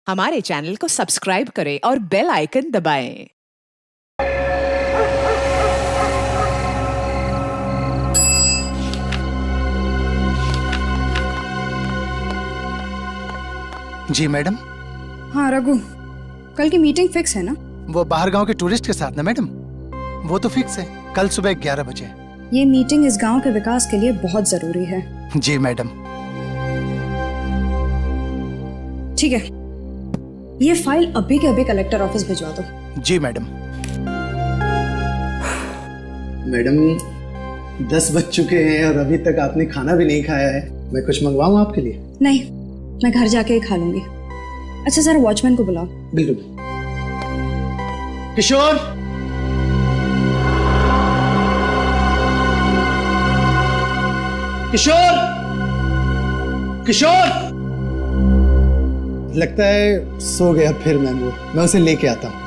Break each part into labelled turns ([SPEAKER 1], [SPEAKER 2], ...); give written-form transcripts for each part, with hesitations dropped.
[SPEAKER 1] हमारे चैनल को सब्सक्राइब करें और बेल आइकन दबाएं।
[SPEAKER 2] जी मैडम।
[SPEAKER 3] हाँ रघु, कल की मीटिंग फिक्स है ना?
[SPEAKER 2] वो बाहर गांव के टूरिस्ट के साथ ना मैडम, वो तो फिक्स है, कल सुबह 11 बजे।
[SPEAKER 3] ये मीटिंग इस गांव के विकास के लिए बहुत जरूरी है।
[SPEAKER 2] जी मैडम।
[SPEAKER 3] ठीक है, ये फाइल अभी के अभी कलेक्टर ऑफिस भिजवा दो।
[SPEAKER 2] जी मैडम।
[SPEAKER 4] मैडम 10 बज चुके हैं और अभी तक आपने खाना भी नहीं खाया है। मैं कुछ मंगवाऊं आपके लिए?
[SPEAKER 3] नहीं, मैं घर जाके ही खा लूंगी। अच्छा सर, वॉचमैन को बुलाओ।
[SPEAKER 4] बिल्कुल। किशोर, किशोर, किशोर। लगता है सो गया फिर मैंगो। मैं उसे लेके आता हूँ।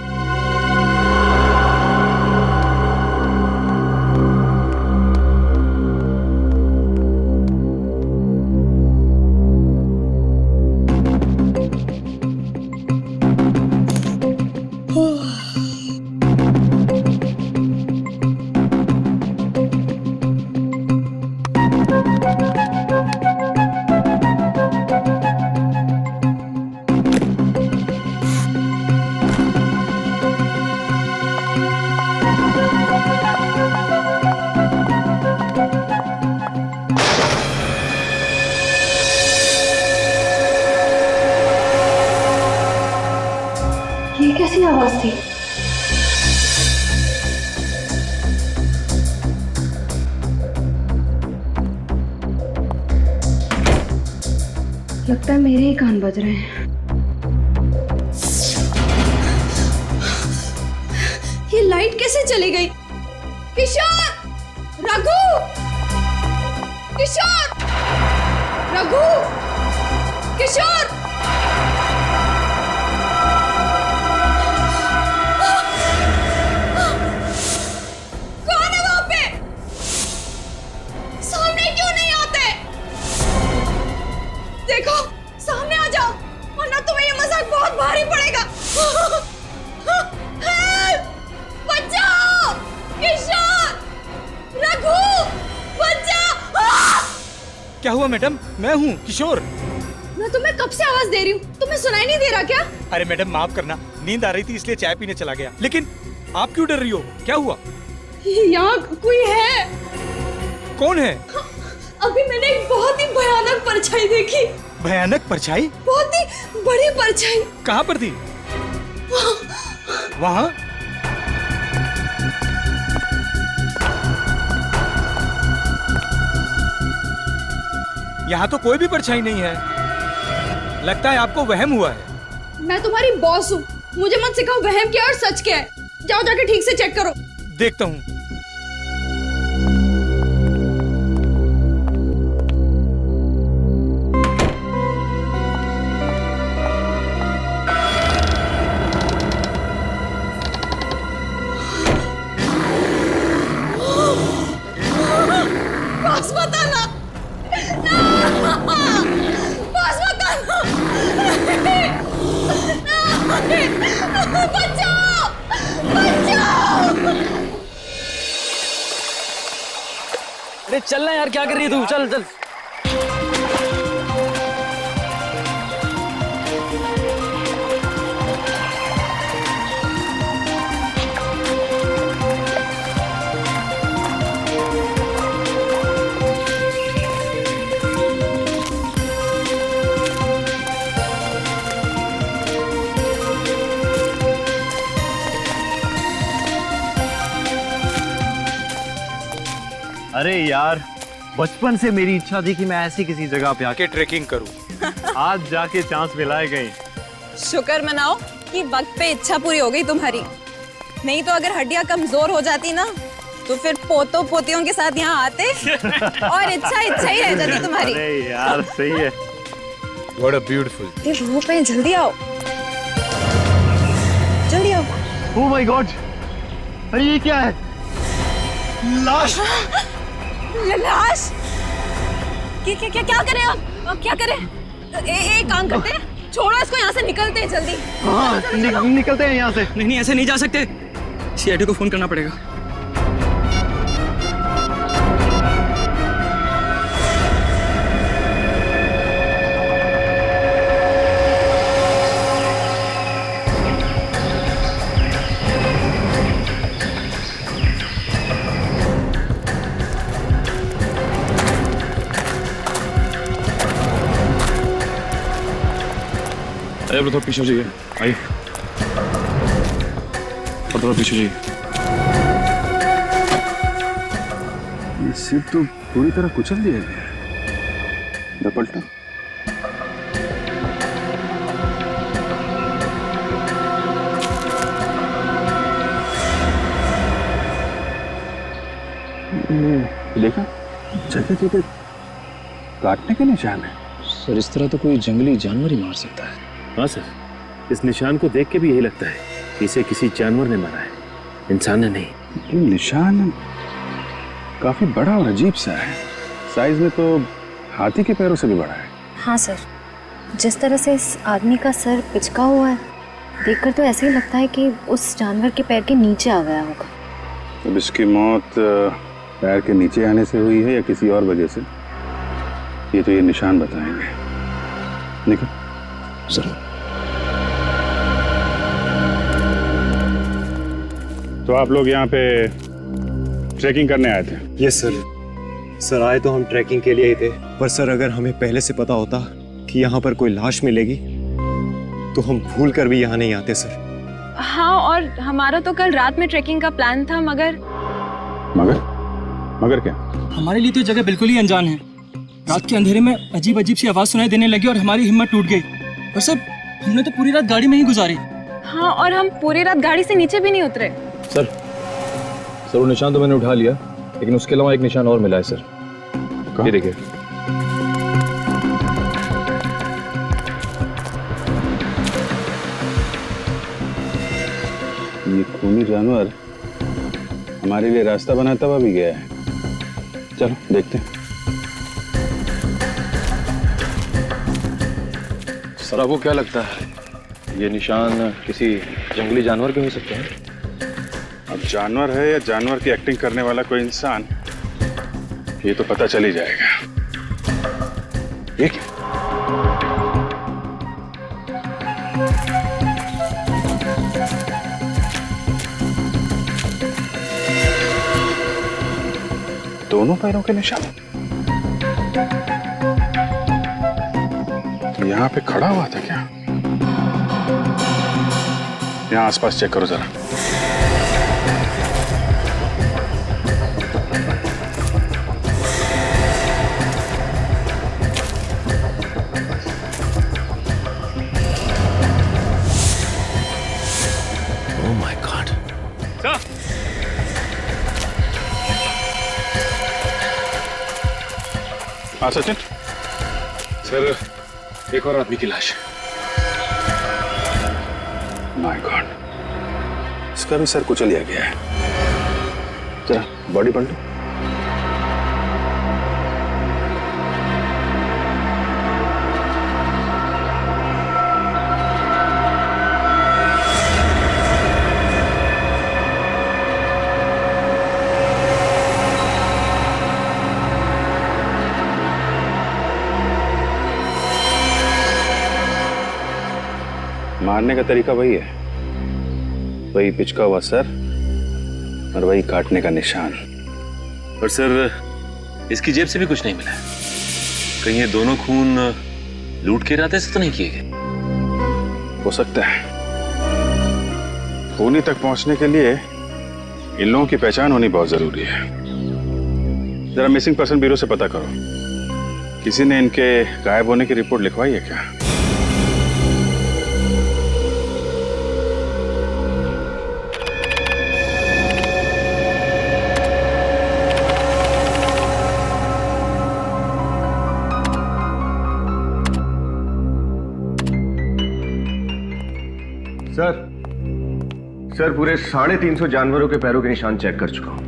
[SPEAKER 3] ये कैसी आवाज थी? लगता है मेरे ही कान बज रहे हैं। ये लाइट कैसे चली गई? किशोर! रघु! किशोर! रघु! किशोर! कौन है वहां पे? सामने क्यों नहीं आते? देखो, सामने आ जाओ वरना तुम्हें ये मजाक बहुत भारी पड़ेगा। बचाओ! किशोर! रघु! बचाओ!
[SPEAKER 5] क्या हुआ मैडम? मैं हूँ किशोर।
[SPEAKER 3] मैं तुम्हें कब से आवाज दे रही हूँ, तुम्हें सुनाई नहीं दे रहा क्या?
[SPEAKER 5] अरे मैडम माफ करना, नींद आ रही थी इसलिए चाय पीने चला गया। लेकिन आप क्यों डर रही हो? क्या हुआ?
[SPEAKER 3] यहाँ कोई है।
[SPEAKER 5] कौन है?
[SPEAKER 3] अभी मैंने एक बहुत ही भयानक परछाई देखी।
[SPEAKER 5] भयानक परछाई?
[SPEAKER 3] बहुत ही बड़ी परछाई।
[SPEAKER 5] कहाँ पर थी? वहाँ? यहाँ तो कोई भी परछाई नहीं है। लगता है आपको वहम हुआ है।
[SPEAKER 3] मैं तुम्हारी बॉस हूँ, मुझे मत सिखाओ वहम क्या और सच क्या है। जाओ जाके ठीक से चेक करो।
[SPEAKER 5] देखता हूँ।
[SPEAKER 3] बॉस बताना, बॉस बताना, बचाओ, बचाओ।
[SPEAKER 6] अरे चलना यार, क्या कर रही है तू? चल चल।
[SPEAKER 7] अरे यार, बचपन से मेरी इच्छा थी कि मैं ऐसी किसी जगह पे आके
[SPEAKER 5] ट्रेकिंग करूं।
[SPEAKER 7] आज जाके चांस मिलाए गए।
[SPEAKER 8] शुक्र मनाओ कि वक्त पे इच्छा पूरी हो गई तुम्हारी। नहीं तो अगर हड्डियां कमजोर हो जाती ना तो फिर पोतों पोतियों के साथ यहाँ आते और इच्छा ही रह जाती तुम्हारी।
[SPEAKER 7] अरे यार सही है।
[SPEAKER 5] What a beautiful।
[SPEAKER 8] ये धूप है, जल्दी आओ, जल्दी आओ।
[SPEAKER 7] ओह माय गॉड, अरे ये क्या है? लाश।
[SPEAKER 8] लाश? क्या करें आप? क्या करें? एक काम करते हैं, छोड़ो इसको, यहाँ से निकलते हैं जल्दी।
[SPEAKER 7] हाँ निकलते हैं यहाँ से।
[SPEAKER 6] नहीं नहीं, ऐसे नहीं जा सकते, सीआईडी को फोन करना पड़ेगा।
[SPEAKER 9] अरे थोड़ा पीछे हो जाइए, आइए और थोड़ा पीछे जाइए।
[SPEAKER 10] ये सीट तो पूरी तरह कुचल दिया गया है। मैं पलटा। देखा, जगह जगह काटने के निशान है।
[SPEAKER 9] सर इस तरह तो कोई जंगली जानवर ही मार सकता है।
[SPEAKER 10] हाँ सर, इस निशान को देख के भी यही लगता है कि इसे किसी जानवर ने मारा है, इंसान ने नहीं। ये निशान काफी बड़ा और अजीब सा है। साइज में तो हाथी के पैरों से भी बड़ा है।
[SPEAKER 11] हाँ सर, जिस तरह से इस आदमी का सर पिचका हुआ है, देखकर तो ऐसे ही लगता है कि उस जानवर के पैर के नीचे आ गया होगा।
[SPEAKER 10] अब इसकी मौत पैर के नीचे आने से हुई है या किसी और वजह से, ये तो ये निशान बताएंगे। निकल
[SPEAKER 9] सर।
[SPEAKER 10] तो आप लोग यहाँ पे ट्रैकिंग करने आए थे?
[SPEAKER 12] Yes sir. सर आए तो हम ट्रैकिंग के लिए ही थे, पर सर अगर हमें पहले से पता होता कि यहाँ पर कोई लाश मिलेगी तो हम भूल कर भी यहाँ नहीं आते सर।
[SPEAKER 8] हाँ, और हमारा तो कल रात में ट्रैकिंग का प्लान था, मगर
[SPEAKER 10] क्या?
[SPEAKER 6] हमारे लिए तो जगह बिल्कुल ही अनजान है। रात के अंधेरे में अजीब अजीब सी आवाज सुनाई देने लगी और हमारी हिम्मत टूट गई। और सर हमने तो पूरी रात गाड़ी में ही गुजारी।
[SPEAKER 8] हाँ, और हम पूरी रात गाड़ी से नीचे भी नहीं उतरे।
[SPEAKER 9] सर वो निशान तो मैंने उठा लिया, लेकिन उसके अलावा एक निशान और मिला है सर। ये देखिए।
[SPEAKER 10] ये खूनी जानवर हमारे लिए रास्ता बनाता हुआ भी गया है। चलो देखते हैं।
[SPEAKER 9] सर आपको क्या लगता है, ये निशान किसी जंगली जानवर के हो सकते हैं?
[SPEAKER 10] अब जानवर है या जानवर की एक्टिंग करने वाला कोई इंसान, ये तो पता चल ही जाएगा। ये क्या? दोनों पैरों के निशान। यहाँ पे खड़ा हुआ था क्या? यहाँ आसपास चेक करो जरा।
[SPEAKER 9] Oh my God.
[SPEAKER 10] हाँ सचिन।
[SPEAKER 9] सर एक और आदमी की लाश।
[SPEAKER 10] माय गॉड, इसका भी सर कुचल लिया गया है। जरा बॉडी पलटो। मारने का तरीका वही है, वही पिचका हुआ सर और वही काटने का निशान।
[SPEAKER 9] और सर इसकी जेब से भी कुछ नहीं मिला है। कहीं ये दोनों खून लूट के इरादे से तो नहीं किए गए?
[SPEAKER 10] हो सकता है। खूनी तक पहुंचने के लिए इन लोगों की पहचान होनी बहुत जरूरी है। जरा मिसिंग पर्सन ब्यूरो से पता करो, किसी ने इनके गायब होने की रिपोर्ट लिखवाई है क्या?
[SPEAKER 12] सर पूरे 350 जानवरों के पैरों के निशान चेक कर चुका हूं,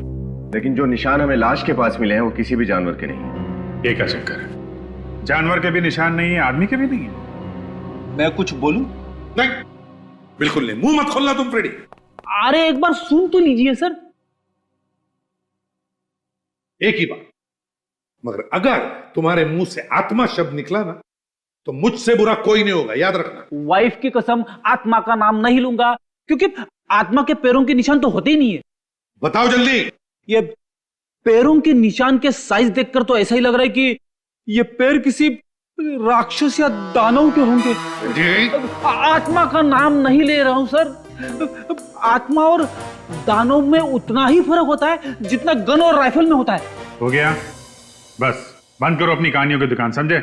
[SPEAKER 12] लेकिन जो निशान हमें लाश के पास मिले हैं वो किसी भी जानवर के नहीं।
[SPEAKER 10] ये क्या चक्कर है? जानवर के भी निशान नहीं है, आदमी के भी नहीं है।
[SPEAKER 13] मैं कुछ बोलूं?
[SPEAKER 14] नहीं, बिल्कुल नहीं, मुंह मत खोलना तुम फ्रेडी।
[SPEAKER 13] अरे एक बार सुन तो लीजिए सर।
[SPEAKER 14] एक ही बात, मगर अगर तुम्हारे मुंह से आत्मा शब्द निकला ना तो मुझसे बुरा कोई नहीं होगा, याद रखना।
[SPEAKER 13] वाइफ की कसम आत्मा का नाम नहीं लूंगा, क्योंकि आत्मा के पैरों के निशान तो होते ही नहीं है।
[SPEAKER 14] बताओ जल्दी। ये
[SPEAKER 13] पैरों के निशान के साइज देखकर तो ऐसा ही लग रहा है कि ये पैर किसी राक्षस या दानव के होंगे। आत्मा का नाम नहीं ले रहा हूं सर। आत्मा और दानव में उतना ही फर्क होता है जितना गन और राइफल में होता है।
[SPEAKER 15] हो गया, बस बंद करो अपनी कहानियों की दुकान, समझे?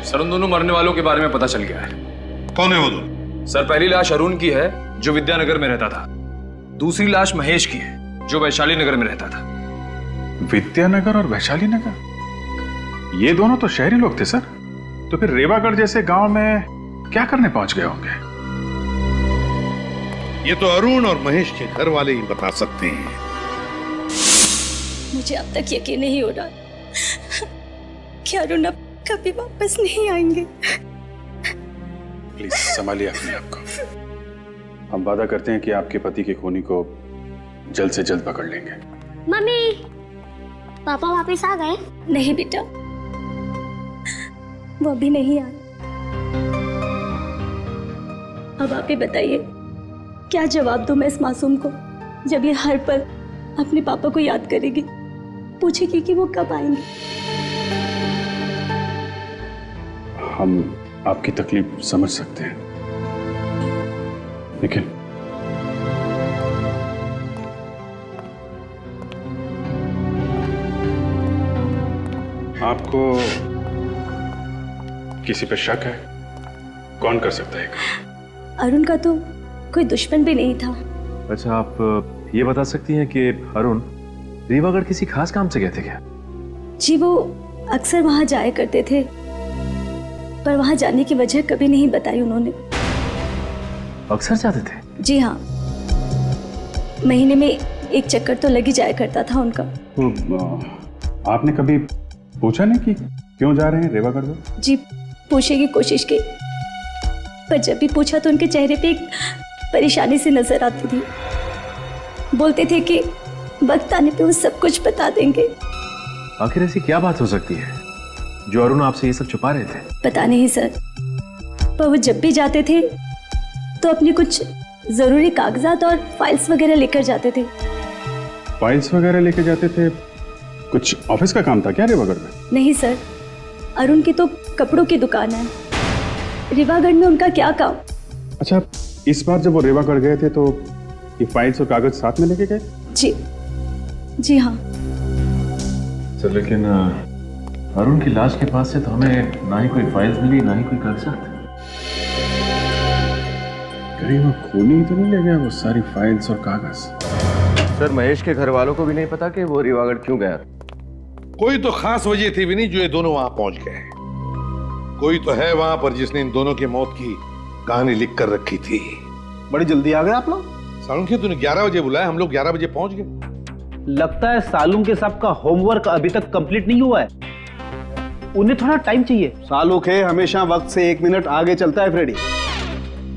[SPEAKER 16] सर उन दोनों मरने वालों के बारे में पता चल गया है।
[SPEAKER 14] कौन है वो दोनों?
[SPEAKER 16] सर पहली लाश अरुण की है जो विद्यानगर में रहता था, दूसरी लाश महेश की है जो वैशाली नगर में रहता था।
[SPEAKER 15] विद्यानगर और वैशाली नगर, ये दोनों तो शहरी लोग थे सर। तो फिर रेवागढ़ जैसे गांव में क्या करने पहुंच गए होंगे?
[SPEAKER 14] ये तो अरुण और महेश के घर वाले ही बता सकते हैं।
[SPEAKER 17] मुझे अब तक यकीन नहीं हो रहा कि अरुण अब कभी वापस नहीं आएंगे।
[SPEAKER 15] प्लीज संभालिए अपने आप को। हम वादा करते हैं कि आपके पति के खूनी को जल्द से जल्द पकड़ लेंगे।
[SPEAKER 17] मम्मी, पापा वापस आ गए? नहीं बेटा, वो अभी नहीं आए। अब आप ही बताइए, क्या जवाब दूं मैं इस मासूम को जब ये हर पल अपने पापा को याद करेगी, पूछेगी कि वो कब आएंगे।
[SPEAKER 15] हम आपकी तकलीफ समझ सकते हैं, लेकिन आपको किसी पे शक है? कौन कर सकता है?
[SPEAKER 17] अरुण का तो कोई दुश्मन भी नहीं था।
[SPEAKER 7] अच्छा, आप ये बता सकती हैं कि अरुण रीवागढ़ किसी खास काम से गए थे क्या?
[SPEAKER 17] जी, वो अक्सर वहां जाया करते थे, पर वहां जाने की वजह कभी नहीं बताई उन्होंने।
[SPEAKER 7] अक्सर जाते थे?
[SPEAKER 17] जी हाँ, महीने में एक चक्कर तो लग ही जाया करता था उनका।
[SPEAKER 15] तो आपने कभी पूछा नहीं कि क्यों जा रहे हैं रेवागढ़ में?
[SPEAKER 17] जी, पूछने की कोशिश की, पर जब भी पूछा तो उनके चेहरे पे एक परेशानी सी नजर आती थी। बोलते थे कि वक्त आने पे वो सब कुछ बता देंगे।
[SPEAKER 7] आखिर ऐसी क्या बात हो सकती है जो अरुण आपसे ये सब छुपा रहे थे?
[SPEAKER 17] पता नहीं सर, पर वो जब भी जाते थे तो अपनी कुछ जरूरी कागजात और फाइल्स वगैरह लेकर जाते थे।
[SPEAKER 15] फाइल्स वगैरह लेके जाते थे? कुछ ऑफिस का काम था क्या रेवागढ़ में?
[SPEAKER 17] नहीं सर, अरुण की तो कपड़ों की दुकान है। रेवागढ़ में उनका क्या काम?
[SPEAKER 15] अच्छा, इस बार जब वो रेवागढ़ गए थे तो ये फाइल्स और कागज साथ में लेके गए?
[SPEAKER 17] जी हाँ
[SPEAKER 7] सर, लेकिन अरुण की लाश के पास से तो हमें ना ही कोई फाइल्स मिली ना ही कोई कागजात।
[SPEAKER 15] कहीं वो खूनी तो नहीं ले गया वो सारी फाइल्स और कागज?
[SPEAKER 7] सर, महेश के घर वालों को भी नहीं पता कि वो रीवागढ़ क्यों गया।
[SPEAKER 14] कोई तो खास वजह थी भी नहीं जो ये दोनों वहां पहुंच गए। कोई तो है वहां पर जिसने इन दोनों की मौत की कहानी लिख कर रखी थी।
[SPEAKER 4] बड़ी जल्दी आ गए आप लोग।
[SPEAKER 14] सालुंखे, तूने 11 बजे बुलाया, हम लोग 11 बजे पहुंच गए।
[SPEAKER 13] लगता है सालुंखे के साहब का होमवर्क अभी तक कंप्लीट नहीं हुआ है, उन्हें थोड़ा टाइम चाहिए।
[SPEAKER 4] सालुंखे हमेशा वक्त से 1 मिनट आगे चलता है फ्रेडी।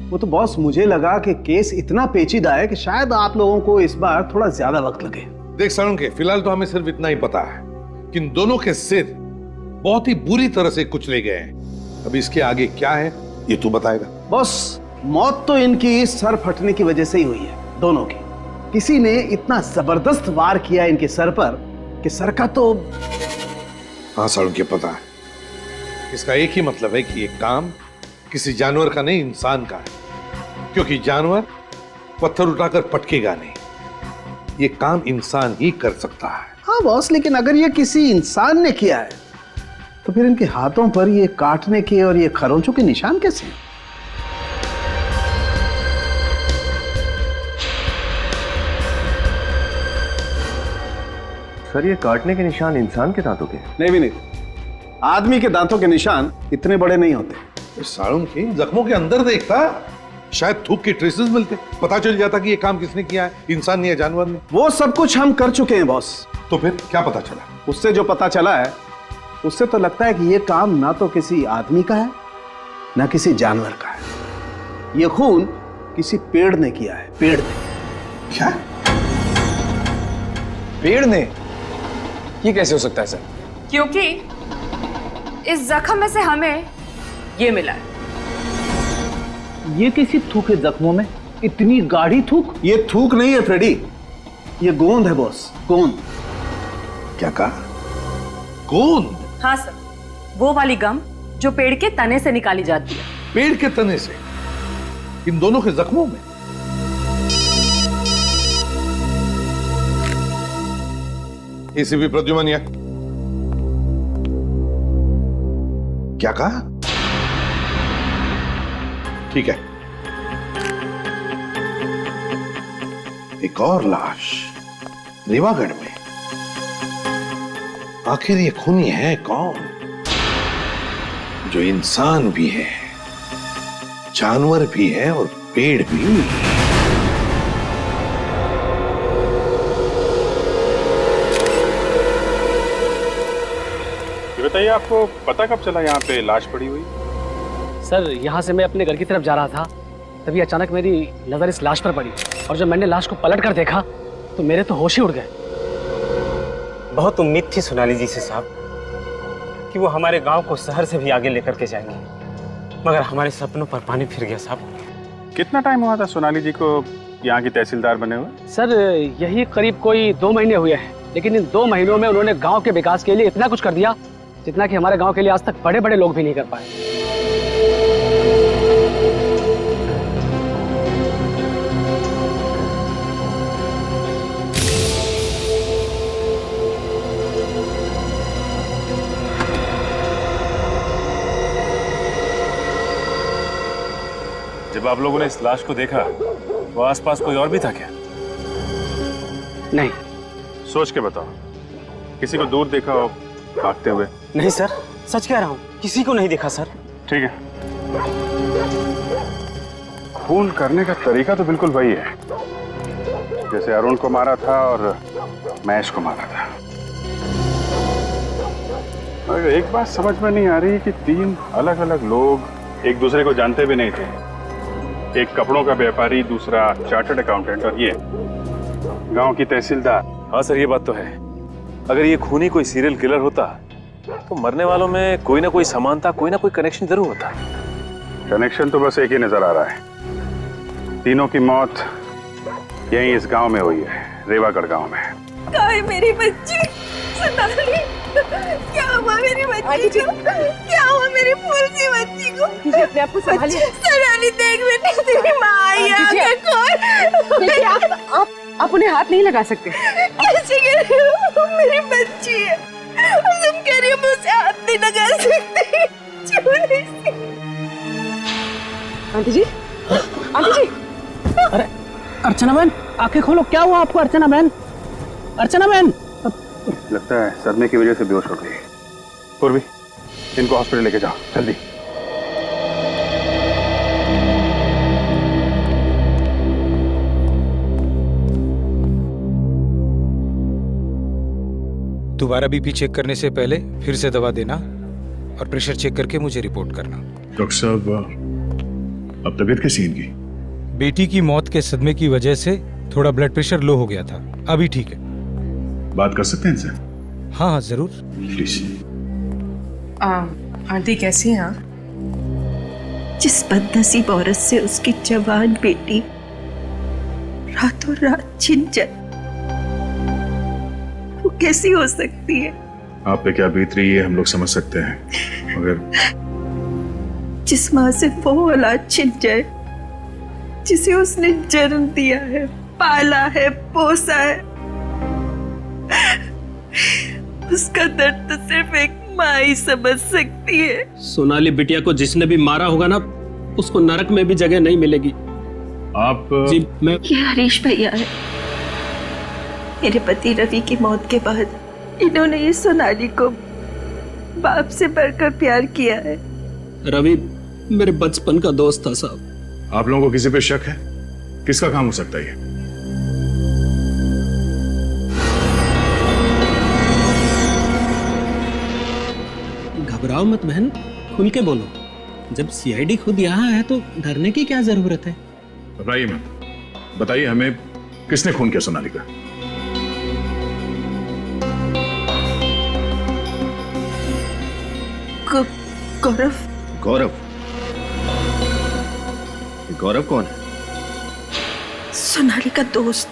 [SPEAKER 4] वो तो बॉस, मुझे लगा कि केस इतना पेचीदा है कि शायद आप लोगों को इस बार थोड़ा ज्यादा वक्त लगे।
[SPEAKER 14] देख सालुंखे, फिलहाल तो हमें सिर्फ इतना ही पता है कि इन दोनों के सिर बहुत ही बुरी तरह से कुचले गए हैं। अब इसके आगे क्या है ये तू बताएगा।
[SPEAKER 4] बॉस, मौत तो इनकी सर फटने की वजह से ही हुई है, दोनों की। किसी ने इतना जबरदस्त वार किया इनके सर पर कि सर का तो।
[SPEAKER 14] हाँ सालुंखे, पता है। इसका एक ही मतलब है कि ये काम किसी जानवर का नहीं, इंसान का है, क्योंकि जानवर पत्थर उठाकर पटकेगा नहीं, ये काम इंसान ही कर सकता है।
[SPEAKER 4] हाँ बॉस, लेकिन अगर ये किसी इंसान ने किया है तो फिर इनके हाथों पर ये काटने के और ये खरोंचों के निशान कैसे?
[SPEAKER 7] सर, ये काटने के निशान इंसान के दांतों के?
[SPEAKER 4] नहीं भी नहीं, आदमी के दांतों के निशान इतने बड़े नहीं होते।
[SPEAKER 14] सालुंखे, जख्मों के अंदर देखता, शायद थूक के ट्रेसेस मिलते, पता चल जाता कि ये काम किसने किया है, इंसान ने या जानवर ने।
[SPEAKER 4] वो सब कुछ हम कर चुके हैं बॉस।
[SPEAKER 14] तो फिर क्या पता चला?
[SPEAKER 4] उससे जो पता चला है उससे तो लगता है कि ये काम ना तो किसी आदमी का है ना किसी जानवर का है। ये खून किसी पेड़ ने किया है, पेड़ ने।
[SPEAKER 16] क्या? पेड़ ने? ये कैसे हो सकता है सर?
[SPEAKER 18] क्योंकि इस जख्म में से हमें ये मिला है।
[SPEAKER 13] ये कैसी थूक है जख्मों में? इतनी गाढ़ी थूक?
[SPEAKER 4] ये थूक नहीं है फ्रेडी, ये गोंद है बॉस, गोंद।
[SPEAKER 14] क्या कहा? गोंद?
[SPEAKER 18] हाँ सर, वो वाली गम जो पेड़ के तने से निकाली जाती है।
[SPEAKER 14] पेड़ के तने से? इन दोनों के जख्मों में? एसीपी प्रद्युमन, क्या कहा? ठीक है, एक और लाश रेवागढ़ में। आखिर ये खूनी है कौन, जो इंसान भी है, जानवर भी है और पेड़ भी?
[SPEAKER 15] ये बताइए, आपको पता कब चला यहाँ पे लाश पड़ी हुई?
[SPEAKER 19] सर, यहाँ से मैं अपने घर की तरफ जा रहा था, तभी अचानक मेरी नजर इस लाश पर पड़ी और जब मैंने लाश को पलट कर देखा तो मेरे तो होश ही उड़ गए।
[SPEAKER 20] बहुत उम्मीद थी सोनाली जी से साहब कि वो हमारे गांव को शहर से भी आगे लेकर के जाएंगे, मगर हमारे सपनों पर पानी फिर गया साहब।
[SPEAKER 15] कितना टाइम हुआ था सोनाली जी को यहाँ की तहसीलदार बने हुए?
[SPEAKER 19] सर, यही करीब कोई 2 महीने हुए हैं, लेकिन इन 2 महीनों में उन्होंने गांव के विकास के लिए इतना कुछ कर दिया जितना कि हमारे गांव के लिए आज तक बड़े बड़े लोग भी नहीं कर पाए।
[SPEAKER 7] जब आप लोगों ने इस लाश को देखा तो आसपास कोई और भी था क्या?
[SPEAKER 19] नहीं।
[SPEAKER 15] सोच के बताओ, किसी को दूर देखा हो भागते हुए?
[SPEAKER 20] नहीं सर, सच कह रहा हूँ, किसी को नहीं देखा सर।
[SPEAKER 15] ठीक है, खून करने का तरीका तो बिल्कुल वही है जैसे अरुण को मारा था और महेश को मारा था। मगर एक बात समझ में नहीं आ रही कि 3 अलग अलग लोग एक दूसरे को जानते भी नहीं थे। एक कपड़ों का व्यापारी, दूसरा चार्टर्ड अकाउंटेंट और ये गांव की तहसीलदार।
[SPEAKER 9] हाँ सर, ये बात तो है। अगर ये खूनी कोई सीरियल किलर होता तो मरने वालों में कोई ना कोई समानता, कोई ना कोई कनेक्शन जरूर होता।
[SPEAKER 15] कनेक्शन तो बस एक ही नजर आ रहा है, तीनों की मौत यहीं इस गांव में हुई है, रेवागढ़ गांव में।
[SPEAKER 8] कहाँ मेरी बच्ची सोनाली? क्या हुआ मेरी बच्ची को? क्या हुआ मेरी फूल सी बच्ची को?
[SPEAKER 18] अपने आप को संभालिए।
[SPEAKER 8] सोनाली देख बेटी, तेरी माँ आई है, आंखें खोल।
[SPEAKER 18] देखिए, आप उन्हें हाथ नहीं लगा सकते।
[SPEAKER 8] कैसे कह रही हो? मेरी बच्ची है और तुम कह रही हो मैं उसे हाथ नहीं लगा सकती? छोड़ी सी।
[SPEAKER 19] आंटी जी, आंटी जी। अरे अर्चना बहन, आंखें खोलो, क्या हुआ आपको? अर्चना बहन, अर्चना बहन।
[SPEAKER 15] लगता है सदमे की वजह से बेहोश हो गई। पूर्वी, इनको हॉस्पिटल लेके जाओ जल्दी।
[SPEAKER 5] दोबारा बीपी चेक करने से पहले फिर से दवा देना और प्रेशर चेक करके मुझे रिपोर्ट करना।
[SPEAKER 15] डॉक्टर साहब, अब तबीयत कैसी है इनकी?
[SPEAKER 5] बेटी की मौत के सदमे की वजह से थोड़ा ब्लड प्रेशर लो हो गया था, अभी ठीक है।
[SPEAKER 15] बात कर सकते हैं इनसे?
[SPEAKER 5] हाँ हाँ जरूर।
[SPEAKER 15] प्लीज।
[SPEAKER 18] आंटी कैसी हैं?
[SPEAKER 21] जिस बदनसीब औरत से उसकी जवान बेटी रातों रात छिन जाए, वो कैसी हो सकती है?
[SPEAKER 15] आप पे क्या बीत रही है हम लोग समझ सकते हैं, मगर
[SPEAKER 21] जिस माँ से वो औलाद छिन जाए जिसे उसने जन्म दिया है, पाला है, पोसा है, उसका दर्द तो सिर्फ एक माँ ही समझ सकती है।
[SPEAKER 19] सोनाली बिटिया को जिसने भी मारा होगा ना, उसको नरक में भी जगह नहीं मिलेगी।
[SPEAKER 15] आप
[SPEAKER 19] जी, मैं
[SPEAKER 21] ये हरीश भैया है। मेरे पति रवि की मौत के बाद इन्होंने ये सोनाली को बाप से बढ़कर प्यार किया है।
[SPEAKER 19] रवि मेरे बचपन का दोस्त था साहब।
[SPEAKER 15] आप लोगों को किसी पे शक है? किसका काम हो सकता है ये?
[SPEAKER 1] घबराओ मत बहन, खुल के बोलो। जब सीआईडी खुद यहाँ है तो डरने की क्या जरूरत है?
[SPEAKER 15] घबराइए मत, बताइए हमें किसने खून किया सोनाली का?
[SPEAKER 21] गौरव।
[SPEAKER 10] गौरव? गौरव कौन है?
[SPEAKER 21] सोनाली का दोस्त,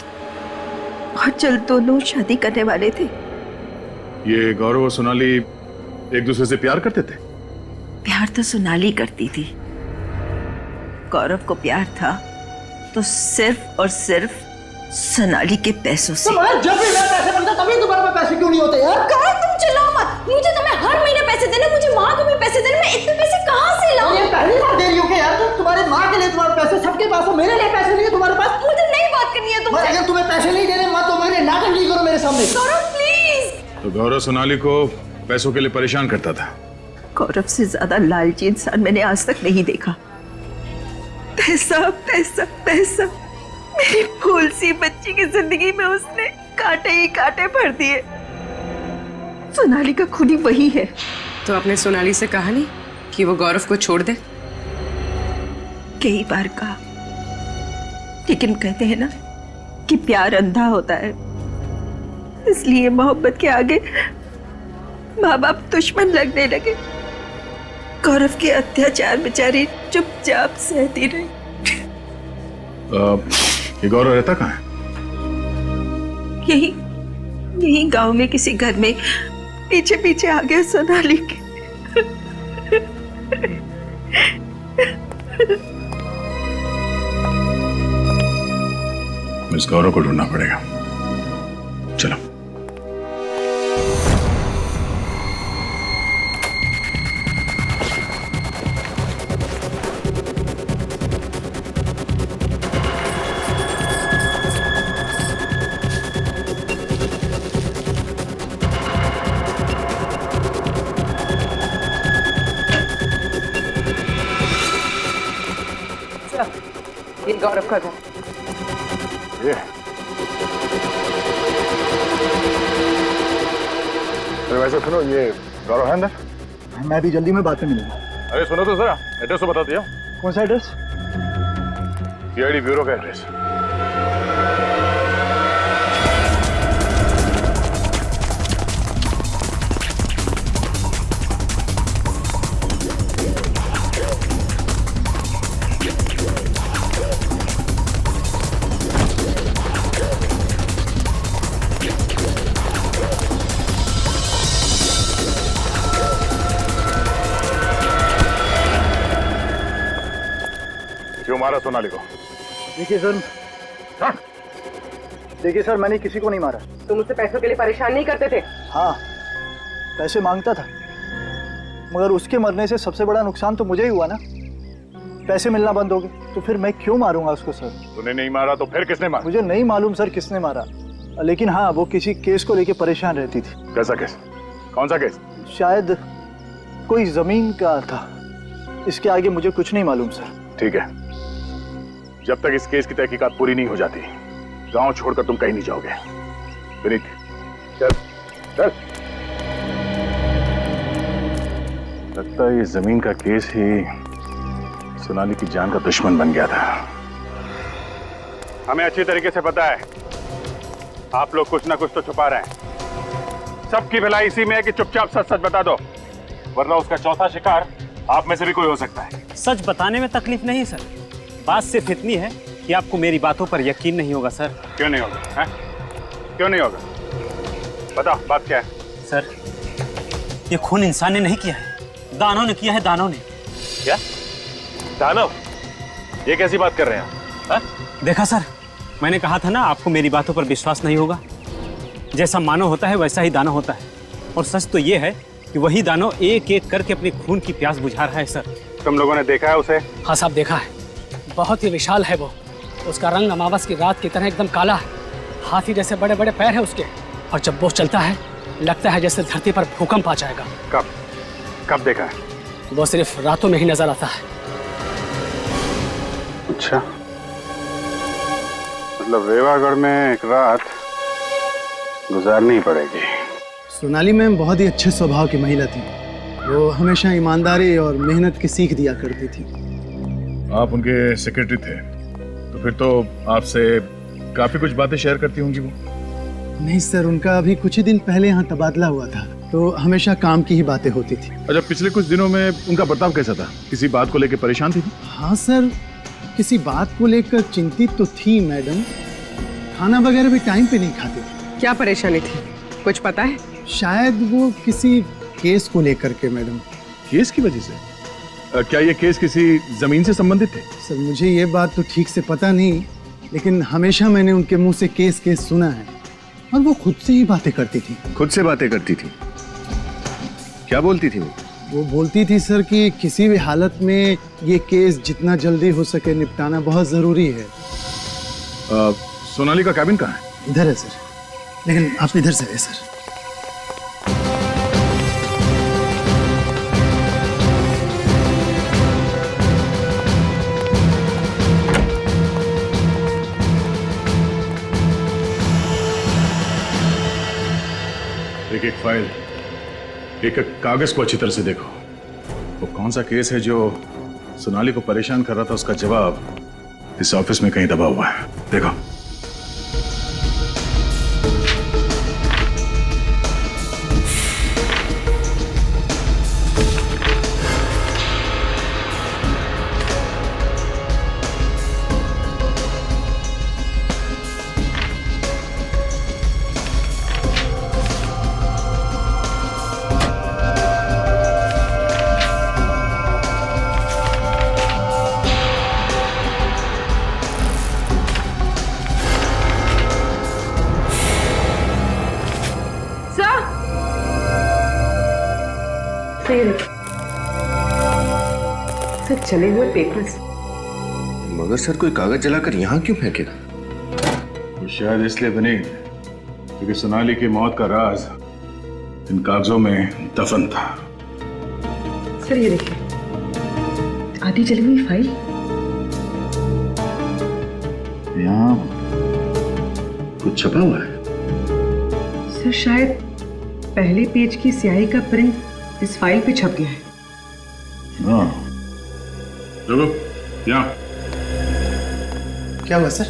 [SPEAKER 21] और जल्द दोनों शादी करने वाले थे।
[SPEAKER 15] ये गौरव और सोनाली एक दूसरे से प्यार करते थे?
[SPEAKER 21] प्यार तो सोनाली करती थी, गौरव को प्यार था तो सिर्फ और सिर्फ सोनाली के पैसों से।
[SPEAKER 2] जब भी मैं पैसे मिलता तभी तुम्हारे पास पैसे क्यों नहीं होते यार?
[SPEAKER 17] कौन तुम चिल्लाओ मत, मुझे तुम्हें हर महीने पैसे देने, मुझे माँ को भी पैसे देने, मैं इतने पैसे कहाँ से लाऊं?
[SPEAKER 2] ये पहली बार दे रही हो क्या यार? तुम तुम्हारे माँ के लिए तुम्हारे पैसे सबके पास हो, मेरे लिए पैसे नहीं है तुम्हारे पास?
[SPEAKER 17] मुझे नहीं बात करनी है तुमसे।
[SPEAKER 2] अगर तुम्हें पैसे नहीं देने मत तो मैंने नाटक नहीं करो मेरे सामने।
[SPEAKER 17] गौरव प्लीज।
[SPEAKER 15] तो गौरव सोनाली को पैसों के लिए परेशान करता था?
[SPEAKER 21] गौरव से ज्यादा लालची इंसान मैंने आज तक नहीं देखा। पैसा पैसा पैसा, मेरी फूल सी बच्ची की जिंदगी में उसने कांटे ही कांटे भर दिए। सोनाली का खूनी वही है।
[SPEAKER 22] तो आपने सोनाली से कहा नहीं कि वो गौरव को छोड़ दे?
[SPEAKER 21] कई बार कहा, लेकिन कहते हैं ना कि प्यार अंधा होता है, इसलिए मोहब्बत के आगे माँ बाप दुश्मन लगने लगे। गौरव के अत्याचार बेचारी चुपचाप सहती रही।
[SPEAKER 15] ये गौरव रहता कहाँ है?
[SPEAKER 21] यही गांव में किसी घर में पीछे पीछे आ गया सोनाली के।
[SPEAKER 15] इस गौरव को ढूंढना पड़ेगा। चलो।
[SPEAKER 22] ये गौरव का घर।
[SPEAKER 15] ये वैसे सुनो, ये गौरव है अंदर?
[SPEAKER 2] मैं भी जल्दी में बात में मिलूंगा।
[SPEAKER 15] अरे सुनो तो जरा, एड्रेस तो बता दिया।
[SPEAKER 2] कौन सा एड्रेस?
[SPEAKER 15] सीआईडी ब्यूरो का एड्रेस। क्यों मारा सोनाली को?
[SPEAKER 2] देखिए सर, मैंने किसी को नहीं मारा।
[SPEAKER 22] तुम उससे पैसों के लिए परेशान नहीं करते थे?
[SPEAKER 2] हाँ, पैसे मांगता था, मगर उसके मरने से सबसे बड़ा नुकसान तो मुझे ही हुआ ना। पैसे मिलना बंद हो गए तो फिर मैं क्यों मारूंगा उसको सर?
[SPEAKER 15] तूने नहीं मारा तो फिर किसने मारा?
[SPEAKER 2] मुझे नहीं मालूम सर किसने मारा, लेकिन हाँ, वो किसी केस को लेके परेशान रहती थी।
[SPEAKER 15] कैसा केस? कौन सा केस?
[SPEAKER 2] शायद कोई जमीन का था, इसके आगे मुझे कुछ नहीं मालूम सर।
[SPEAKER 15] ठीक है, जब तक इस केस की तहकीकात पूरी नहीं हो जाती, गांव छोड़कर तुम कहीं नहीं जाओगे। विनीत, चल चल। लगता है ये जमीन का केस ही सोनाली की जान का दुश्मन बन गया था। हमें अच्छी तरीके से पता है आप लोग कुछ ना कुछ तो छुपा रहे हैं। सबकी भलाई इसी में है कि चुपचाप सच सच बता दो, वरना उसका चौथा शिकार आप में से भी कोई हो सकता है।
[SPEAKER 20] सच बताने में तकलीफ नहीं सर, बात सिर्फ इतनी है कि आपको मेरी बातों पर यकीन नहीं होगा सर।
[SPEAKER 15] क्यों नहीं होगा? है? क्यों नहीं होगा? बता, बात क्या है?
[SPEAKER 20] सर, ये खून इंसान ने नहीं किया है, दानव ने किया है। दानव ने।
[SPEAKER 15] क्या? दानव? ये कैसी बात कर रहे हैं आप?
[SPEAKER 20] देखा सर, मैंने कहा था ना आपको मेरी बातों पर विश्वास नहीं होगा। जैसा मानव होता है वैसा ही दानव होता है, और सच तो ये है कि वही दानव एक एक करके अपनी खून की प्यास बुझा रहा है सर।
[SPEAKER 15] तुम लोगों ने देखा है उसे?
[SPEAKER 19] हाँ साहब, देखा है। बहुत ही विशाल है वो, उसका रंग अमावस की रात की तरह एकदम काला है, हाथी जैसे बड़े बड़े पैर हैं उसके, और जब वो चलता है लगता है जैसे धरती पर भूकंप आ जाएगा।
[SPEAKER 15] कब देखा है?
[SPEAKER 19] वो सिर्फ रातों में ही नजर आता है।
[SPEAKER 15] अच्छा, मतलब रेवागढ़ में एक रात गुजारनी पड़ेगी।
[SPEAKER 2] सोनाली मैम बहुत ही अच्छे स्वभाव की महिला थी, वो हमेशा ईमानदारी और मेहनत की सीख दिया करती थी।
[SPEAKER 10] आप उनके सेक्रेटरी थे, तो फिर तो आपसे काफी कुछ बातें शेयर करती होंगी वो।
[SPEAKER 2] नहीं सर, उनका अभी कुछ ही दिन पहले यहाँ तबादला हुआ था, तो हमेशा काम की ही बातें होती थी।
[SPEAKER 10] अच्छा, पिछले कुछ दिनों में उनका बर्ताव कैसा था? किसी बात को लेकर परेशान थी?
[SPEAKER 2] हाँ सर, किसी बात को लेकर चिंतित तो थी मैडम। खाना वगैरह भी टाइम पे नहीं खाते।
[SPEAKER 22] क्या परेशानी थी, कुछ पता है?
[SPEAKER 2] शायद वो किसी केस को लेकर के मैडम।
[SPEAKER 10] केस की वजह से? क्या ये केस किसी जमीन से संबंधित थे?
[SPEAKER 2] सर मुझे ये बात तो ठीक से पता नहीं, लेकिन हमेशा मैंने उनके मुंह से केस सुना है, और वो खुद से ही बातें करती थी।
[SPEAKER 10] खुद से बातें करती थी? क्या बोलती थी वो?
[SPEAKER 2] वो बोलती थी सर कि किसी भी हालत में ये केस जितना जल्दी हो सके निपटाना बहुत जरूरी है।
[SPEAKER 10] सोनाली का कैबिन कहाँ है?
[SPEAKER 2] इधर है सर, लेकिन आप इधर से है सर।
[SPEAKER 10] एक एक फाइल, एक एक कागज को अच्छी तरह से देखो। वो कौन सा केस है जो सोनाली को परेशान कर रहा था, उसका जवाब इस ऑफिस में कहीं दबा हुआ है। देखो।
[SPEAKER 22] सर चले हुए पेपर्स।
[SPEAKER 12] मगर सर कोई कागज जलाकर यहाँ क्यों फेंकेगा?
[SPEAKER 10] वो शायद इसलिए बनी क्योंकि सोनाली की मौत का राज इन कागजों में दफन था।
[SPEAKER 22] सर ये देखिए, आधी जली हुई फाइल।
[SPEAKER 10] यहाँ कुछ छपा हुआ है।
[SPEAKER 22] सर शायद पहले पेज की स्याही का प्रिंट इस फाइल पे छप गया है।
[SPEAKER 10] हाँ, रुको, यहाँ।
[SPEAKER 2] क्या हुआ सर?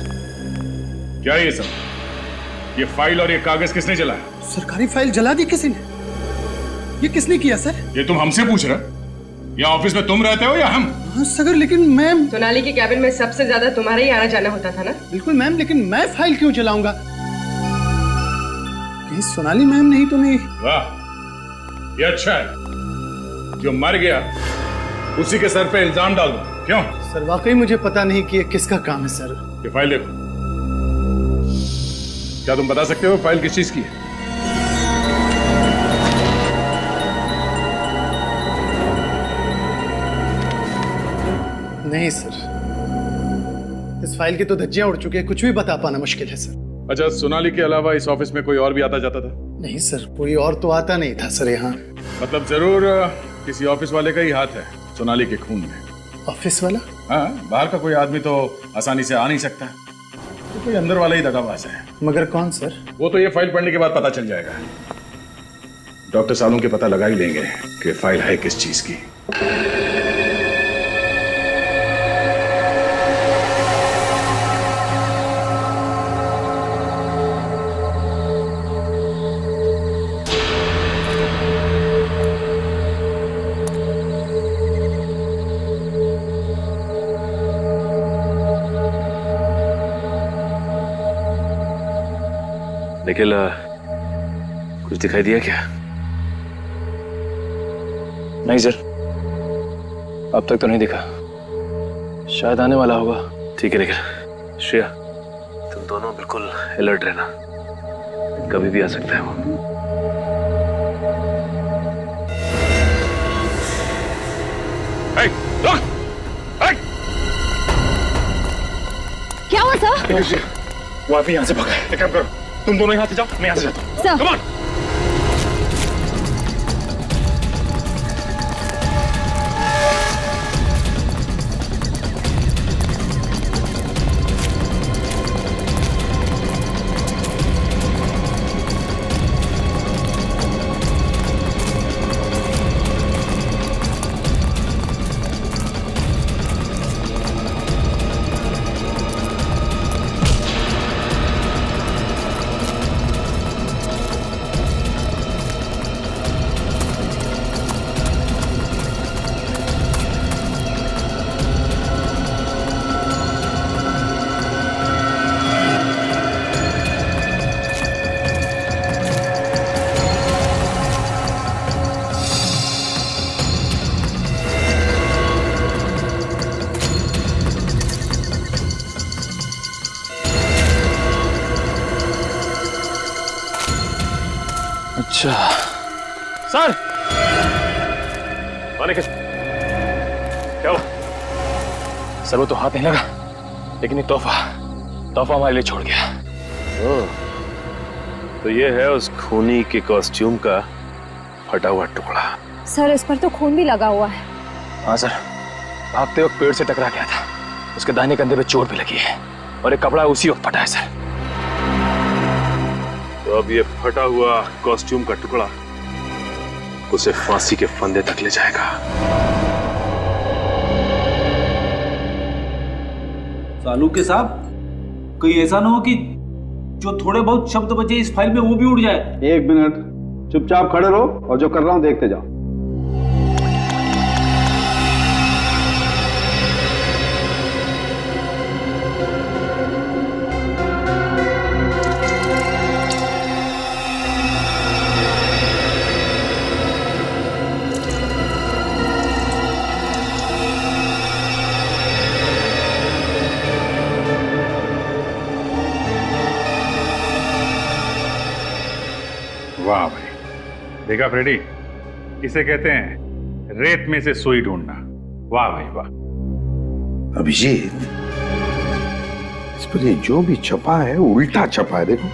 [SPEAKER 10] क्या ये सब? ये फाइल और ये कागज किसने जलाया?
[SPEAKER 2] सरकारी फाइल जला दी किसी ने? ये किसने किया सर?
[SPEAKER 10] ये तुम हमसे पूछ रहे? या ऑफिस में तुम रहते हो या हम?
[SPEAKER 2] हाँ सर, लेकिन मैम।
[SPEAKER 22] सोनाली के कैबिन में सबसे ज्यादा तुम्हारा ही आना जाना होता था ना?
[SPEAKER 2] बिल्कुल मैम, लेकिन मैं फाइल क्यों जलाऊंगा? कहीं सोनाली मैम नहीं तो नहीं?
[SPEAKER 10] वाह, ये अच्छा है। जो मर गया उसी के सर पे इल्जाम डाल दो। क्यों?
[SPEAKER 2] सर वाकई मुझे पता नहीं कि ये किसका काम है सर।
[SPEAKER 10] ये फाइल देखो। क्या तुम बता सकते हो फाइल किस चीज की है?
[SPEAKER 2] नहीं सर, इस फाइल की तो धज्जियां उड़ चुकी है, कुछ भी बता पाना मुश्किल है सर।
[SPEAKER 10] अच्छा, सोनाली के अलावा इस ऑफिस में कोई और भी आता जाता था?
[SPEAKER 2] नहीं सर, कोई और तो आता नहीं था सर यहाँ।
[SPEAKER 10] मतलब जरूर किसी ऑफिस वाले का ही हाथ है सोनाली के खून में।
[SPEAKER 2] ऑफिस वाला?
[SPEAKER 10] हाँ, बाहर का कोई आदमी तो आसानी से आ नहीं सकता, तो कोई अंदर वाला ही दगाबाज है।
[SPEAKER 2] मगर कौन सर?
[SPEAKER 10] वो तो ये फाइल पढ़ने के बाद पता चल जाएगा। डॉक्टर सालों के पता लगा ही लेंगे कि फाइल है किस चीज की।
[SPEAKER 9] निखिल, कुछ दिखाई दिया क्या?
[SPEAKER 16] नहीं सर, अब तक तो नहीं दिखा, शायद आने वाला होगा।
[SPEAKER 9] ठीक है निखिल। श्रेया, तुम दोनों बिल्कुल अलर्ट रहना, कभी भी आ सकता है वो।
[SPEAKER 17] क्या हुआ सर?
[SPEAKER 16] वो अभी यहाँ से भागा है। एक काम करो, तुम दोनों यहाँ से जाओ, मैं यहाँ से जाता हूँ।
[SPEAKER 17] सर।
[SPEAKER 16] Come on!
[SPEAKER 7] अच्छा
[SPEAKER 16] सर
[SPEAKER 7] क्या हुआ?
[SPEAKER 16] सर वो तो हाथ नहीं लगा, लेकिन ये तोहफा हमारे लिए छोड़ गया।
[SPEAKER 7] तो ये है उस खूनी के कॉस्ट्यूम का फटा हुआ टुकड़ा।
[SPEAKER 8] सर इस पर तो खून भी लगा हुआ है।
[SPEAKER 16] हाँ सर, भागते वक्त पेड़ से टकरा गया था, उसके दाहिने कंधे पे चोट भी लगी है और एक कपड़ा उसी वक्त फटा है सर।
[SPEAKER 7] तो अब ये फटा हुआ कॉस्ट्यूम का टुकड़ा उसे फांसी के फंदे तक ले जाएगा।
[SPEAKER 13] सालू के साहब, कहीं ऐसा ना हो कि जो थोड़े बहुत शब्द बचे इस फाइल में वो भी उड़ जाए।
[SPEAKER 4] 1 मिनट चुपचाप खड़े रहो और जो कर रहा हूं देखते जाओ।
[SPEAKER 15] वाह भाई, देखा फ्रेडी, इसे कहते हैं रेत में से सुई ढूंढना। वाह भाई वाह।
[SPEAKER 14] अभिजीत, इस पर ये जो भी छपा है उल्टा छपा है, देखो।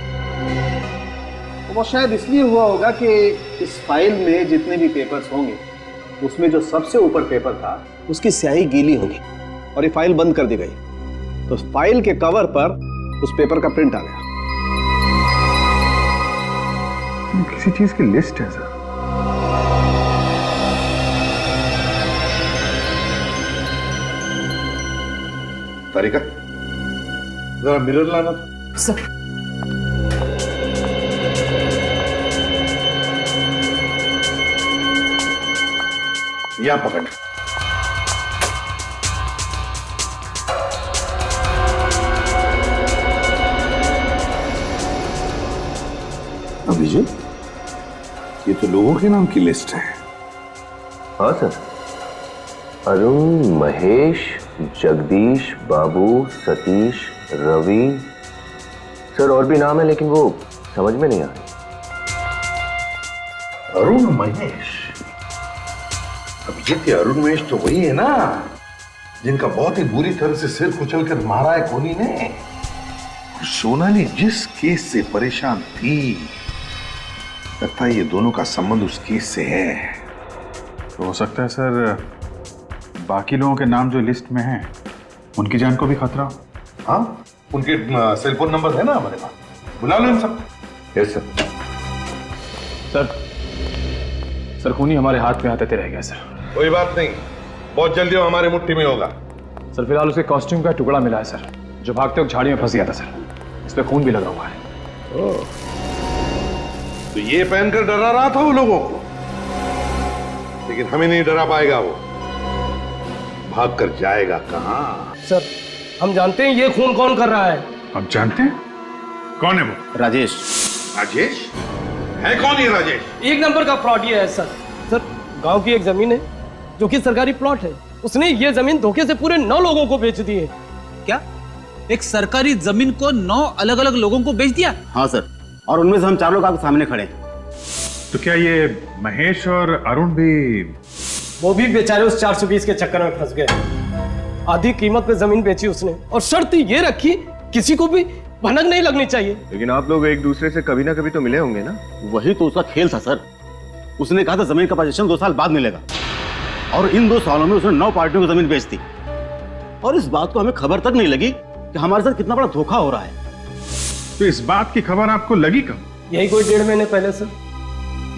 [SPEAKER 4] वो शायद इसलिए हुआ होगा कि इस फाइल में जितने भी पेपर्स होंगे उसमें जो सबसे ऊपर पेपर था उसकी स्याही गीली होगी और ये फाइल बंद कर दी गई, तो फाइल के कवर पर उस पेपर का प्रिंट आ गया।
[SPEAKER 15] किसी चीज की लिस्ट है सर।
[SPEAKER 14] तारिका, जरा मिरर लाना था।
[SPEAKER 19] सर
[SPEAKER 14] यहां पकड़। अभिजीत, ये तो लोगों के नाम की लिस्ट है।
[SPEAKER 12] हाँ सर, अरुण, महेश, जगदीश, बाबू, सतीश, रवि, सर और भी नाम है लेकिन वो समझ में नहीं आ रहे।
[SPEAKER 14] अरुण महेश, अभिजीत, अरुण महेश तो वही है ना जिनका बहुत ही बुरी तरह से सिर कुचलकर मारा है कोनी ने। सोनाली जिस केस से परेशान थी, लगता है ये दोनों का संबंध उस केस से है।
[SPEAKER 15] तो हो सकता है सर बाकी लोगों के नाम जो लिस्ट में हैं उनकी जान को भी खतरा हो।
[SPEAKER 14] हाँ, उनके सेल फोन नंबर है ना हमारे पास, बुला लो इन सब।
[SPEAKER 16] Yes sir. सर खूनी हमारे हाथ में आते रह गया सर।
[SPEAKER 14] कोई बात नहीं, बहुत जल्दी वो हमारे मुट्ठी में होगा।
[SPEAKER 16] सर फिलहाल उसके कॉस्ट्यूम का टुकड़ा मिला है सर, जो भागते वक्त झाड़ी में फंस गया था सर। इस पे खून भी लगा हुआ है।
[SPEAKER 14] तो ये पहनकर डरा रहा था वो लोगों को, लेकिन हमें नहीं डरा पाएगा। वो भाग कर जाएगा कहां?
[SPEAKER 19] सर हम जानते हैं ये खून कौन कर रहा है।
[SPEAKER 15] आप जानते हैं कौन है वो?
[SPEAKER 10] राजेश।
[SPEAKER 14] राजेश है? कौन ये राजेश?
[SPEAKER 19] एक नंबर का फ्रॉड ये है सर। सर गांव की एक जमीन है जो कि सरकारी प्लॉट है, उसने ये जमीन धोखे से पूरे 9 लोगों को बेच दी है।
[SPEAKER 13] क्या एक सरकारी जमीन को 9 अलग अलग लोगों को बेच दिया?
[SPEAKER 10] हाँ सर, और उनमें से हम 4 लोग आपके सामने खड़े हैं।
[SPEAKER 15] तो क्या ये महेश और अरुण भी?
[SPEAKER 19] वो भी बेचारे उस 420 के चक्कर में फंस गए। आधी कीमत पे जमीन बेची उसने और शर्त ये रखी किसी को भी भनक नहीं लगनी चाहिए।
[SPEAKER 12] लेकिन आप लोग एक दूसरे से कभी ना कभी तो मिले होंगे ना?
[SPEAKER 10] वही तो उसका खेल था सर। उसने कहा था जमीन का पोजीशन 2 साल बाद मिलेगा, और इन 2 सालों में उसने 9 पार्टियों को जमीन बेच दी, और इस बात को हमें खबर तक नहीं लगी कि हमारे साथ कितना बड़ा धोखा हो रहा है।
[SPEAKER 15] तो इस बात की खबर आपको लगी कब?
[SPEAKER 19] यही कोई 1.5 महीने पहले सर।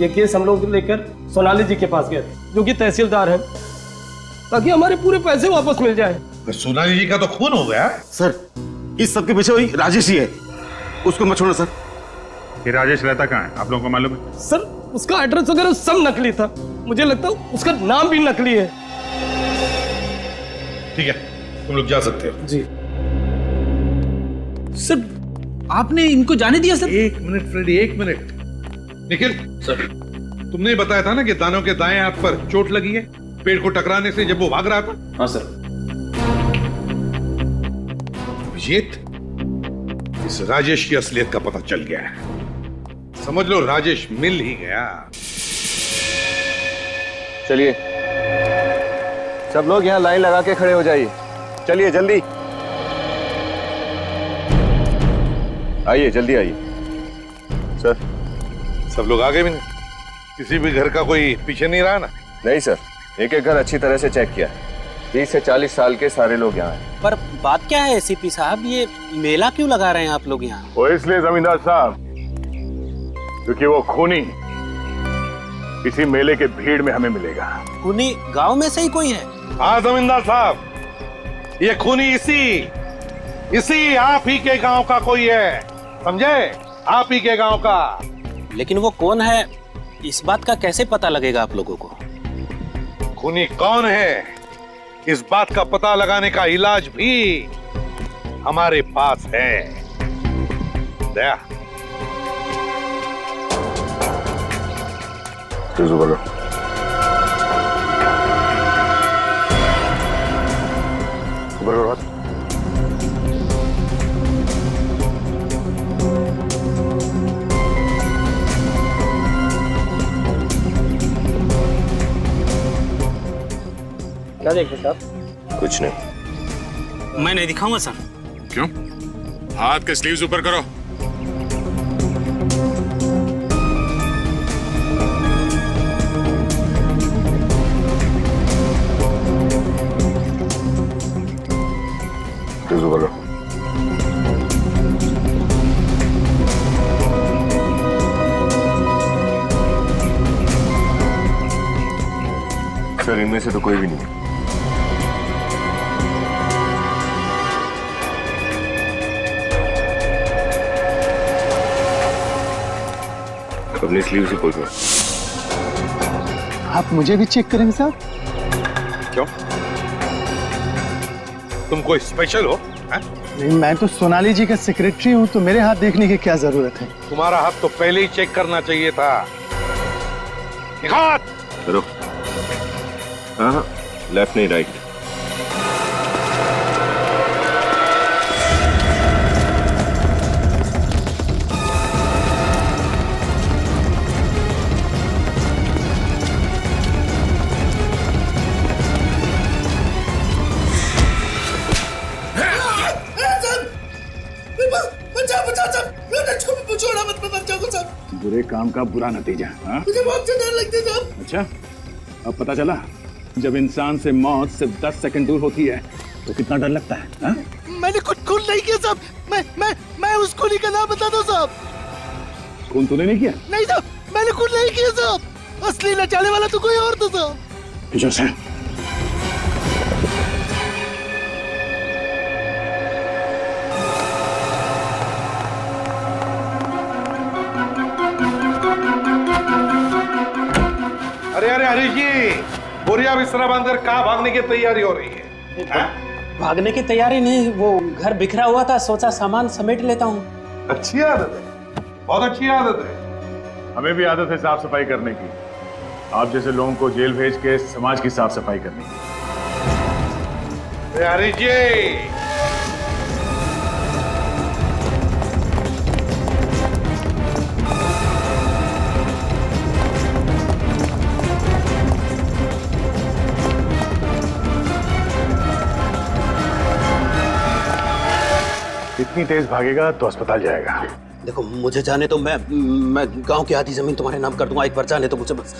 [SPEAKER 19] ये केस हम लोग लेकर सोनाली जी के पास गए थे, जो कि तहसीलदार हैं, ताकि हमारे पूरे पैसे वापस मिल जाए।
[SPEAKER 14] सोनाली जी का तो खून हो गया
[SPEAKER 10] सर। इस सब के पीछे वही राजेश ही है, उसको मत छोड़ना सर।
[SPEAKER 15] ये राजेश रहता कहाँ है आप लोगों को मालूम है?
[SPEAKER 19] सर उसका एड्रेस वगैरह सब नकली था, मुझे लगता है उसका नाम भी नकली है।
[SPEAKER 14] ठीक है, तुम लोग जा सकते हो।
[SPEAKER 19] जी
[SPEAKER 13] सर, आपने इनको जाने दिया sir?
[SPEAKER 14] 1 minute Freddy, 1 minute. Nikhil sir, तुमने बताया था ना कि दानव के दाएं हाथ पर चोट लगी है पेड़ को टकराने से जब वो भाग रहा था।
[SPEAKER 16] हाँ सर।
[SPEAKER 14] अभिजीत, इस राजेश की असलियत का पता चल गया है। समझ लो राजेश मिल ही गया।
[SPEAKER 12] चलिए सब लोग यहाँ लाइन लगा के खड़े हो जाइए। चलिए जल्दी आइए, जल्दी आइए। सर
[SPEAKER 14] सब लोग आगे भी नहीं? किसी भी घर का कोई पीछे नहीं रहा ना?
[SPEAKER 12] नहीं सर, एक एक घर अच्छी तरह से चेक किया। 30 से 40 साल के सारे लोग यहाँ हैं।
[SPEAKER 1] पर बात क्या है एसीपी साहब, ये मेला क्यों लगा रहे हैं आप लोग यहाँ?
[SPEAKER 15] वो इसलिए जमींदार साहब क्योंकि वो खूनी इसी मेले के भीड़ में हमें मिलेगा।
[SPEAKER 1] खूनी गांव में से ही कोई है?
[SPEAKER 14] हाँ जमींदार साहब, ये खूनी इसी आप ही के गांव का कोई है, समझे? आप ही के गांव का।
[SPEAKER 1] लेकिन वो कौन है इस बात का कैसे पता लगेगा आप लोगों को?
[SPEAKER 14] खूनी कौन है इस बात का पता लगाने का इलाज भी हमारे पास है। दया
[SPEAKER 20] क्या देखते साहब?
[SPEAKER 12] कुछ नहीं।
[SPEAKER 20] मैं नहीं दिखाऊंगा सर।
[SPEAKER 15] क्यों? हाथ के स्लीव्स ऊपर करो।
[SPEAKER 12] सर इनमें से तो कोई भी नहीं है। अपने स्लीव से खोलो।
[SPEAKER 2] आप मुझे भी चेक करेंगे साहब?
[SPEAKER 14] क्यों? तुम कोई स्पेशल हो?
[SPEAKER 2] नहीं, मैं तो सोनाली जी का सेक्रेटरी हूँ, तो मेरे हाथ देखने की क्या जरूरत है?
[SPEAKER 14] तुम्हारा हाथ तो पहले ही चेक करना चाहिए था। हाथ
[SPEAKER 12] करो। हाँ, लेफ्ट नहीं राइट।
[SPEAKER 10] बुरे काम का बुरा नतीजा। हाँ?
[SPEAKER 3] मुझे बहुत डर लगता है साहब।
[SPEAKER 10] अच्छा, अब पता चला जब इंसान से मौत सिर्फ 10 सेकंड दूर होती है तो कितना डर लगता है। हाँ?
[SPEAKER 3] मैंने कुछ खून नहीं किया साहब। मैं उस खूनी का नाम बता दो साहब।
[SPEAKER 10] खून तूने नहीं किया?
[SPEAKER 3] नहीं साहब, मैंने खून नहीं किया साहब। असली नचाने वाला तो कोई और था साहब।
[SPEAKER 10] किशोर से
[SPEAKER 14] अरे हरीश जी, बोरिया बिस्तरा बांधकर कहाँ भागने की तैयारी हो रही है?
[SPEAKER 1] भागने की तैयारी नहीं, वो घर बिखरा हुआ था, सोचा सामान समेट लेता हूँ।
[SPEAKER 14] अच्छी आदत है, बहुत अच्छी आदत है।
[SPEAKER 15] हमें भी आदत है साफ सफाई करने की। आप जैसे लोगों को जेल भेज के समाज की साफ सफाई करने की।
[SPEAKER 14] हरीश जी,
[SPEAKER 15] इतनी तेज भागेगा तो अस्पताल जाएगा।
[SPEAKER 1] देखो मुझे जाने तो मैं गांव की आधी जमीन तुम्हारे नाम कर दूंगा। एक बार जाने तो मुझे बस।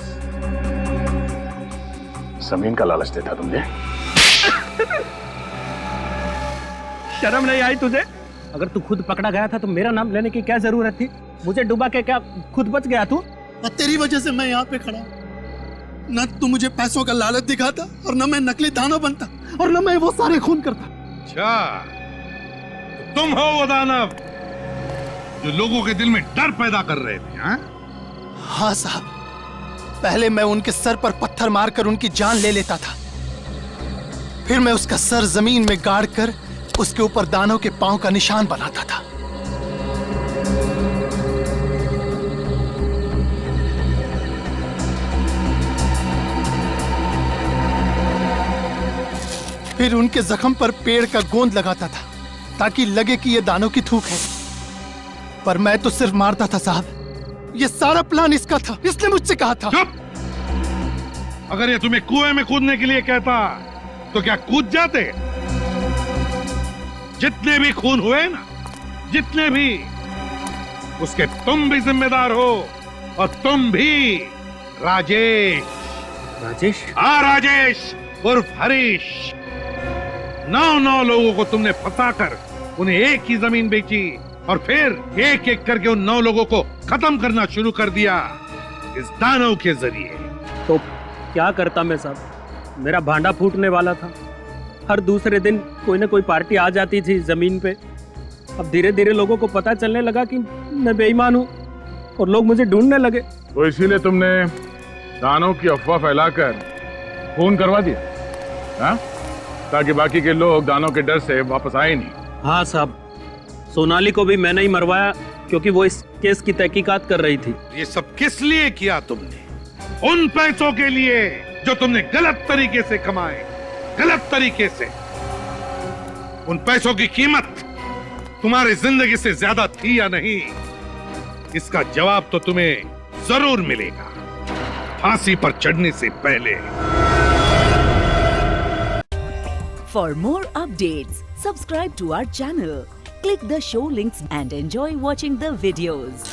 [SPEAKER 15] जमीन का लालच देता तुमने?
[SPEAKER 6] शर्म नहीं आई तुझे? अगर तू खुद पकड़ा गया था तो मेरा नाम लेने की क्या जरूरत थी? मुझे डुबा के क्या खुद बच गया तू?
[SPEAKER 3] तेरी वजह से मैं यहाँ पे खड़ा। न तू मुझे पैसों का लालच दिखाता और न मैं नकली दानव बनता और न मैं वो सारे खून करता।
[SPEAKER 14] अच्छा, तुम हो वो दानव जो लोगों के दिल में डर पैदा कर रहे थे?
[SPEAKER 3] हाँ साहब, पहले मैं उनके सर पर पत्थर मारकर उनकी जान ले लेता था, फिर मैं उसका सर जमीन में गाड़ कर उसके ऊपर दानव के पांव का निशान बनाता था। फिर उनके जख्म पर पेड़ का गोंद लगाता था ताकि लगे कि यह दानव की थूक है। पर मैं तो सिर्फ मारता था साहब, ये सारा प्लान इसका था, इसने मुझसे कहा था।
[SPEAKER 14] चुप! अगर ये तुम्हें कुएं में कूदने के लिए कहता तो क्या कूद जाते? जितने भी खून हुए ना, जितने भी, उसके तुम भी जिम्मेदार हो, और तुम भी राजेश।
[SPEAKER 1] राजेश?
[SPEAKER 14] हाँ, राजेश उर्फ हरीश। 9 लोगों को तुमने फंसाकर उन्हें एक ही जमीन बेची और फिर एक एक करके उन 9 लोगों को खत्म करना शुरू कर दिया इस दानव के जरिए।
[SPEAKER 20] तो क्या करता मैं साहब, मेरा भांडा फूटने वाला था। हर दूसरे दिन कोई ना कोई पार्टी आ जाती थी जमीन पे। अब धीरे धीरे लोगों को पता चलने लगा कि मैं बेईमान हूँ और लोग मुझे ढूंढने लगे।
[SPEAKER 15] तो इसीलिए तुमने दानों की अफवाह फैलाकर खून करवा दिया, हाँ? ताकि बाकी के लोग दानों के डर से वापस आए नहीं।
[SPEAKER 20] हाँ साहब, सोनाली को भी मैंने ही मरवाया क्योंकि वो इस केस की तहकीकात कर रही थी।
[SPEAKER 14] ये सब किस लिए किया तुमने? उन पैसों के लिए जो तुमने गलत तरीके से कमाए, गलत तरीके से। उन पैसों की कीमत तुम्हारी जिंदगी से ज्यादा थी या नहीं, इसका जवाब तो तुम्हें जरूर मिलेगा फांसी पर चढ़ने से पहले।
[SPEAKER 5] For more updates, subscribe to our channel, click the show links and enjoy watching the videos.